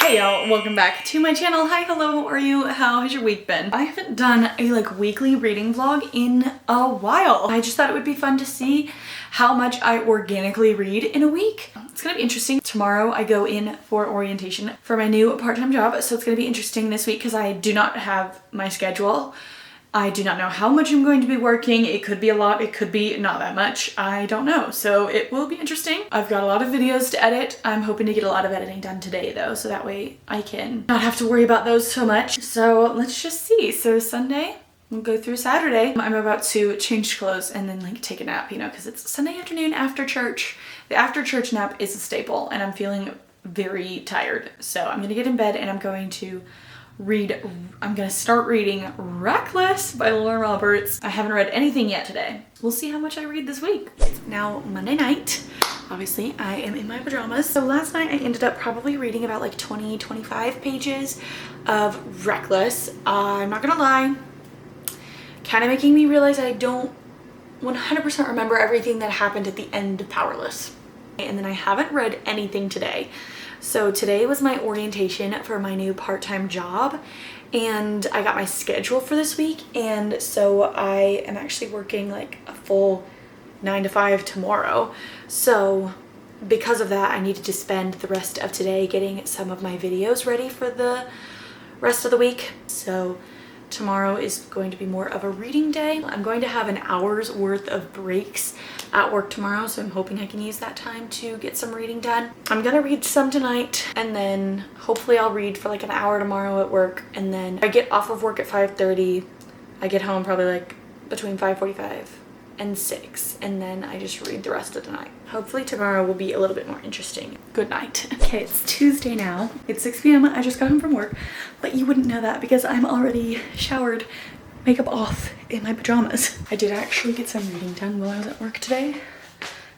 Hey y'all, welcome back to my channel. Hi, hello, how are you? How has your week been? I haven't done a weekly reading vlog in a while. I just thought it would be fun to see how much I organically read in a week. It's gonna be interesting. Tomorrow I go in for orientation for my new part-time job, so it's gonna be interesting this week because I do not have my schedule. I do not know how much I'm going to be working. It could be a lot, it could be not that much. I don't know, so it will be interesting. I've got a lot of videos to edit. I'm hoping to get a lot of editing done today though, so that way I can not have to worry about those so much. So let's just see. So Sunday, we'll go through Saturday. I'm about to change clothes and then take a nap, you know, because it's Sunday afternoon after church. The after church nap is a staple and I'm feeling very tired. So I'm gonna get in bed and I'm going to start reading Reckless by Laura Roberts. I haven't read anything yet today. We'll see how much I read this week. It's now Monday night. Obviously, I am in my pajamas. So last night I ended up probably reading about 20-25 pages of Reckless. I'm not gonna lie, kind of making me realize I don't 100% remember everything that happened at the end of Powerless. And then I haven't read anything today. So today was my orientation for my new part-time job and I got my schedule for this week, and so I am actually working a full 9 to 5 tomorrow. So because of that, I needed to spend the rest of today getting some of my videos ready for the rest of the week. So tomorrow is going to be more of a reading day. I'm going to have an hour's worth of breaks at work tomorrow, so I'm hoping I can use that time to get some reading done. I'm gonna read some tonight, and then hopefully I'll read for an hour tomorrow at work, and then I get off of work at 5:30. I get home probably between 5:45 and 6, and then I just read the rest of the night. Hopefully tomorrow will be a little bit more interesting. Good night. Okay, it's Tuesday now. It's 6 p.m. I just got home from work, but you wouldn't know that because I'm already showered, makeup off, in my pajamas. I did actually get some reading done while I was at work today,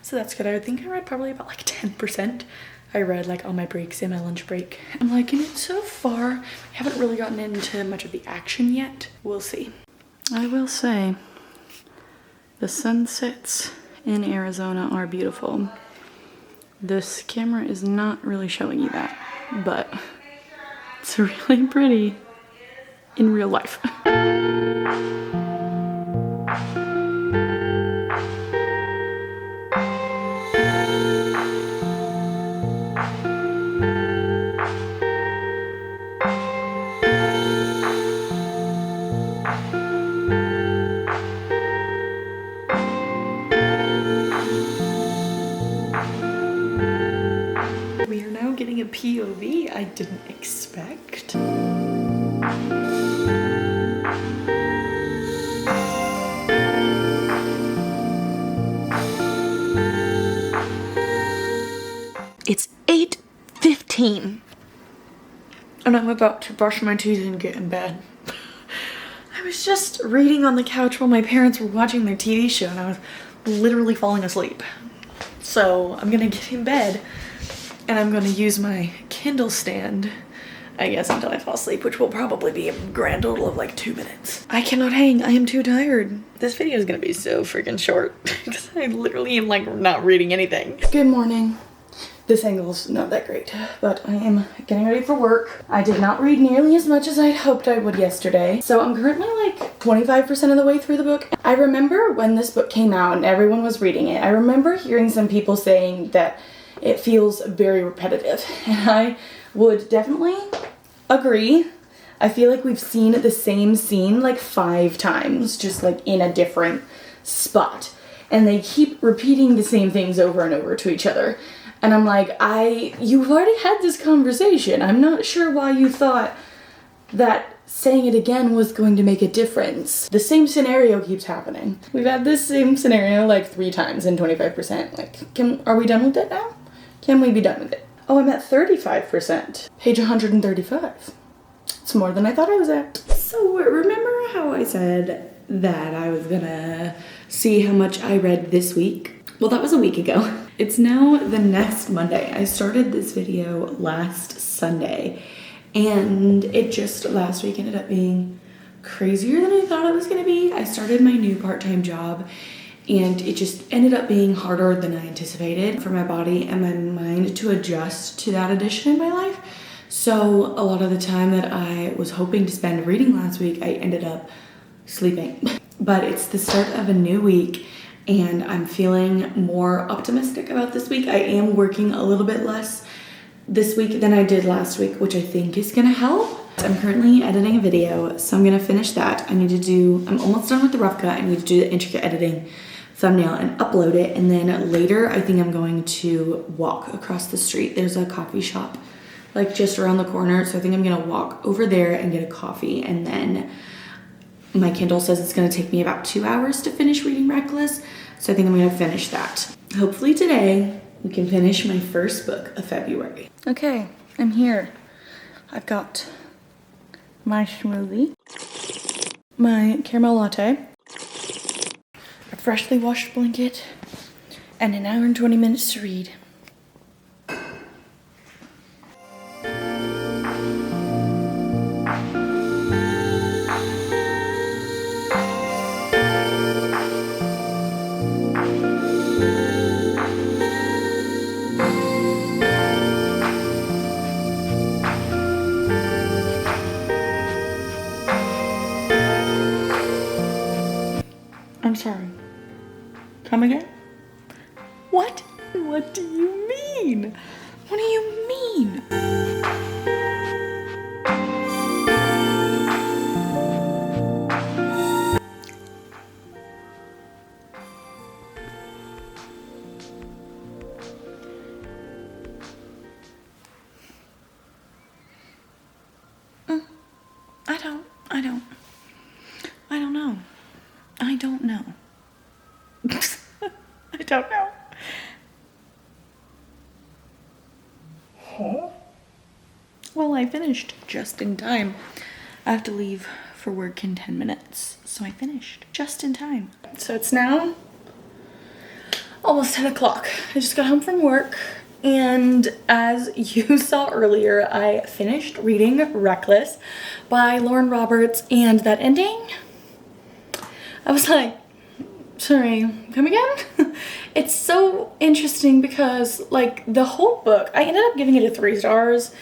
so that's good. I think I read probably about 10%. I read on my breaks, in my lunch break. I'm liking it so far. I haven't really gotten into much of the action yet. We'll see. I will say, the sunsets in Arizona are beautiful. This camera is not really showing you that, but it's really pretty in real life. We are now getting a POV I didn't expect. It's 8:15 and I'm about to brush my teeth and get in bed. I was just reading on the couch while my parents were watching their TV show and I was literally falling asleep. So I'm gonna get in bed and I'm gonna use my Kindle stand, I guess, until I fall asleep, which will probably be a grand total of 2 minutes. I cannot hang, I am too tired. This video is gonna be so freaking short because I literally am not reading anything. Good morning. This angle's not that great, but I am getting ready for work. I did not read nearly as much as I'd hoped I would yesterday. So I'm currently 25% of the way through the book. I remember when this book came out and everyone was reading it, I remember hearing some people saying that it feels very repetitive, and I would definitely agree. I feel like we've seen the same scene 5 times, just in a different spot, and they keep repeating the same things over and over to each other. And I'm you've already had this conversation. I'm not sure why you thought that saying it again was going to make a difference. The same scenario keeps happening. We've had this same scenario 3 times in 25%. Are we done with it now? Can we be done with it? Oh, I'm at 35%. Page 135. It's more than I thought I was at. So remember how I said that I was gonna see how much I read this week? Well, that was a week ago. It's now the next Monday. I started this video last Sunday, and it just last week ended up being crazier than I thought it was gonna be. I started my new part-time job, and it just ended up being harder than I anticipated for my body and my mind to adjust to that addition in my life. So a lot of the time that I was hoping to spend reading last week, I ended up sleeping. But it's the start of a new week and I'm feeling more optimistic about this week. I am working a little bit less this week than I did last week, which I think is gonna help. I'm currently editing a video, so I'm gonna finish that. I'm almost done with the rough cut. I need to do the intricate editing thumbnail and upload it. And then later, I think I'm going to walk across the street. There's a coffee shop like just around the corner. So I think I'm gonna walk over there and get a coffee. And then my Kindle says it's gonna take me about 2 hours to finish reading Reckless. So I think I'm gonna finish that. Hopefully today we can finish my first book of February. Okay, I'm here. I've got my smoothie, my caramel latte, a freshly washed blanket, and an hour and 20 minutes to read. I'm sorry. Come again? What? What do you mean? What do you mean? I don't know. I don't know. Huh? Well, I finished just in time. I have to leave for work in 10 minutes, so I finished just in time. So it's now almost 10 o'clock. I just got home from work, and as you saw earlier, I finished reading Reckless by Lauren Roberts, and that ending, I was like, sorry, come again? It's so interesting because like the whole book, I ended up giving it a 3 stars.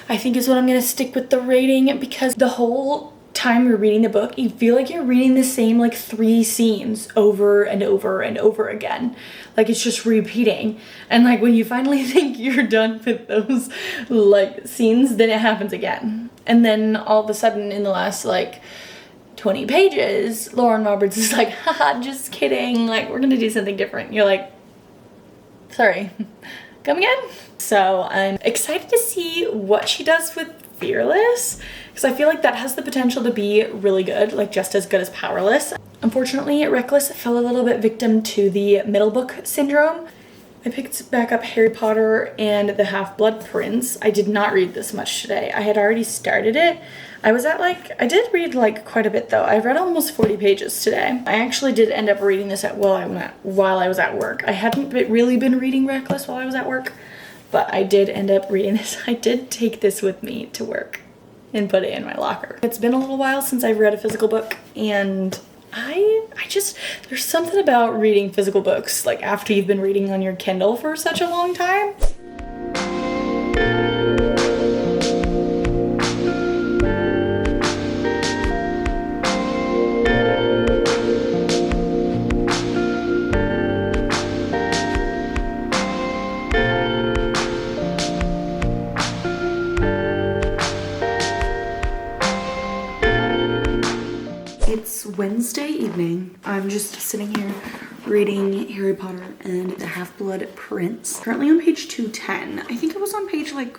I think is what I'm gonna stick with the rating, because the whole time you're reading the book, you feel like you're reading the same like 3 scenes over and over and over again. Like it's just repeating. And like when you finally think you're done with those like scenes, then it happens again. And then all of a sudden in the last like 20 pages, Lauren Roberts is like, haha, just kidding, like we're gonna do something different. You're like, sorry, come again? So I'm excited to see what she does with Fearless, because I feel like that has the potential to be really good, like just as good as Powerless. Unfortunately, Reckless fell a little bit victim to the middle book syndrome. I picked back up Harry Potter and the Half-Blood Prince. I did not read this much today. I had already started it. I did read like quite a bit though. I read almost 40 pages today. I actually did end up reading this while I was at work. I hadn't really been reading Reckless while I was at work, but I did end up reading this. I did take this with me to work and put it in my locker. It's been a little while since I've read a physical book, and there's something about reading physical books like after you've been reading on your Kindle for such a long time. It's Wednesday evening. I'm just sitting here reading Harry Potter and the Half-Blood Prince. Currently on page 210. I think I was on page like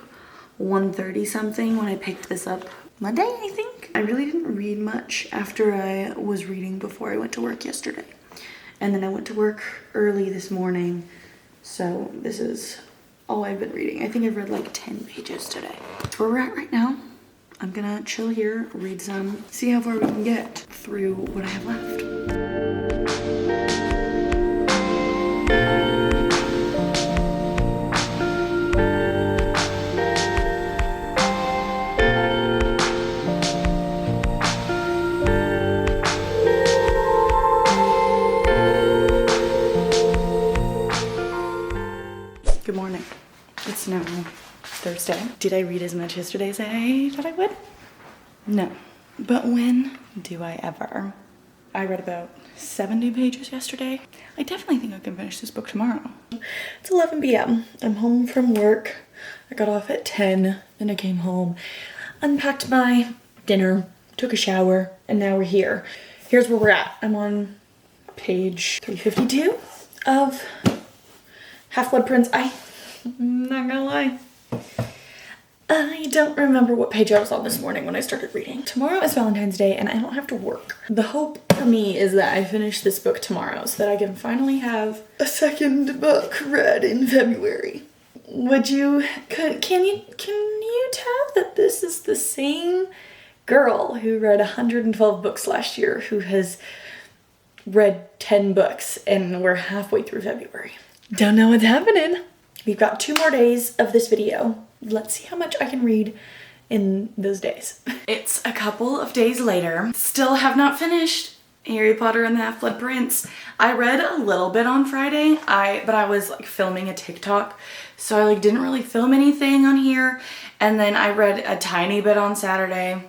130 something when I picked this up Monday, I think. I really didn't read much after I was reading before I went to work yesterday. And then I went to work early this morning. So this is all I've been reading. I think I've read like 10 pages today. That's where we're at right now. I'm gonna chill here, read some, see how far we can get through what I have left. Good morning. It's now Thursday. Did I read as much yesterday as I thought I would? No. But when do I ever? I read about 70 pages yesterday. I definitely think I can finish this book tomorrow. It's 11 p.m. I'm home from work. I got off at 10, then I came home, unpacked my dinner, took a shower, and now we're here. Here's where we're at. I'm on page 352 of Half-Blood Prince. I'm not gonna lie, I don't remember what page I was on this morning when I started reading. Tomorrow is Valentine's Day and I don't have to work. The hope for me is that I finish this book tomorrow so that I can finally have a second book read in February. Can you tell that this is the same girl who read 112 books last year who has read 10 books and we're halfway through February? Don't know what's happening. We've got 2 more days of this video. Let's see how much I can read in those days. It's a couple of days later. Still have not finished Harry Potter and the Half-Blood Prince. I read a little bit on Friday, but I was like filming a TikTok, so I like didn't really film anything on here. And then I read a tiny bit on Saturday.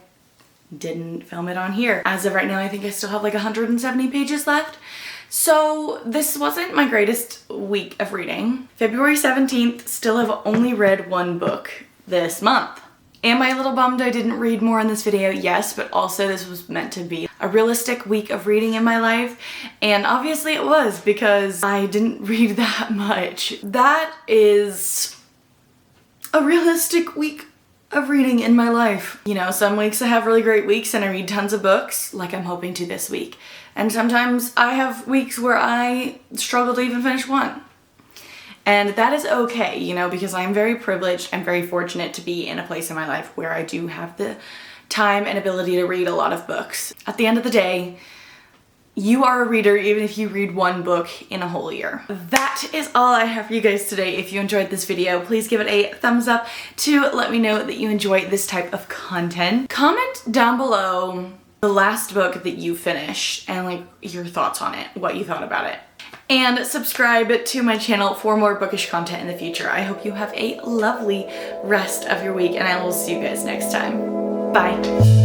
Didn't film it on here. As of right now, I think I still have like 170 pages left. So this wasn't my greatest week of reading. February 17th, still have only read 1 book this month. Am I a little bummed I didn't read more in this video? Yes, but also this was meant to be a realistic week of reading in my life. And obviously it was because I didn't read that much. That is a realistic week of reading in my life. You know, some weeks I have really great weeks and I read tons of books, like I'm hoping to this week. And sometimes I have weeks where I struggle to even finish 1. And that is okay, you know, because I'm very privileged and very fortunate to be in a place in my life where I do have the time and ability to read a lot of books. At the end of the day, you are a reader even if you read 1 book in a whole year. That is all I have for you guys today. If you enjoyed this video, please give it a thumbs up to let me know that you enjoy this type of content. Comment down below the last book that you finished and like your thoughts on it, what you thought about it. And subscribe to my channel for more bookish content in the future. I hope you have a lovely rest of your week and I will see you guys next time. Bye.